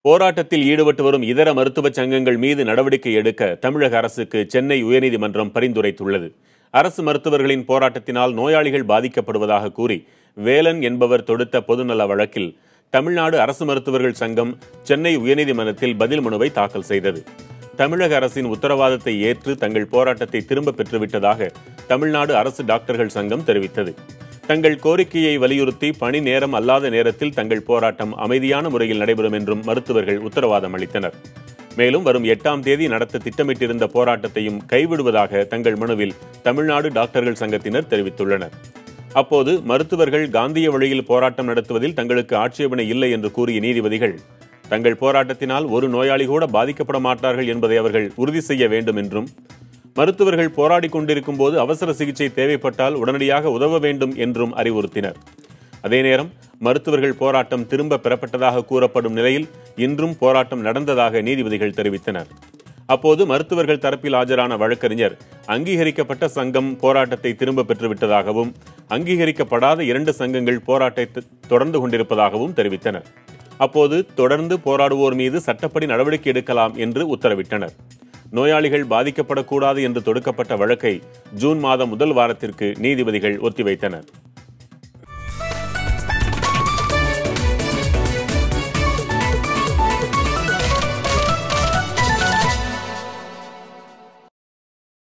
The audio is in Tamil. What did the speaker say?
போராட்டத்தில் ஈடுபட்டு வரும் இதர மருத்துவ சங்கங்கள் மீது நடவடிக்கை எடுக்க தமிழக அரசுக்கு சென்னை உயர்நீதிமன்றம் பரிந்துரைத்துள்ளது. அரசு மருத்துவர்களின் போராட்டத்தினால் நோயாளிகள் பாதிக்கப்படுவதாக கூறி வேலன் என்பவர் தொடுத்த பொதுநல வழக்கில் தமிழ்நாடு அரசு மருத்துவர்கள் சங்கம் சென்னை உயர்நீதிமன்றத்தில் பதில் மனுவை தாக்கல் செய்தது. தமிழக அரசின் உத்தரவாதத்தை ஏற்று தங்கள் போராட்டத்தை திரும்ப பெற்றுவிட்டதாக தமிழ்நாடு அரசு டாக்டர்கள் சங்கம் தெரிவித்தது. தங்கள் கோரிக்கையை வலியுறுத்தி பணி நேரம் அல்லாத நேரத்தில் தங்கள் போராட்டம் அமைதியான முறையில் நடைபெறும் என்றும் மருத்துவர்கள் உத்தரவாதம் அளித்தனர். மேலும் வரும் 8ஆம் தேதி நடத்த திட்டமிட்டிருந்த போராட்டத்தையும் கைவிடுவதாக தங்கள் மனுவில் தமிழ்நாடு டாக்டர்கள் சங்கத்தினர் தெரிவித்துள்ளனர். அப்போது மருத்துவர்கள் காந்திய வழியில் போராட்டம் நடத்துவதில் தங்களுக்கு ஆட்சேபனை இல்லை என்று கூறிய நீதிபதிகள், தங்கள் போராட்டத்தினால் ஒரு நோயாளி கூட பாதிக்கப்பட மாட்டார்கள் என்பதை அவர்கள் உறுதி செய்ய வேண்டும் என்றும், மருத்துவர்கள் போராடி கொண்டிருக்கும் போது அவசர சிகிச்சை தேவைப்பட்டால் உடனடியாக உதவ வேண்டும் என்றும் அறிவுறுத்தினர். அதே நேரம் மருத்துவர்கள் போராட்டம் திரும்ப பெறப்பட்டதாக கூறப்படும் நிலையில் இன்றும் போராட்டம் நடந்ததாக நீதிபதிகள் தெரிவித்தனர். அப்போது மருத்துவர்கள் தரப்பில் ஆஜரான வழக்கறிஞர் அங்கீகரிக்கப்பட்ட சங்கம் போராட்டத்தை திரும்ப பெற்றுவிட்டதாகவும், அங்கீகரிக்கப்படாத 2 சங்கங்கள் போராட்டத்தை தொடர்ந்து கொண்டிருப்பதாகவும் தெரிவித்தனர். அப்போது தொடர்ந்து போராடுவோர் மீது சட்டப்படி நடவடிக்கை எடுக்கலாம் என்று உத்தரவிட்டனர். நோயாளிகள் பாதிக்கப்படக்கூடாது என்று தொடுக்கப்பட்ட வழக்கை ஜூன் மாதம் முதல் வாரத்திற்கு நீதிபதிகள் ஒத்திவைத்தனர்.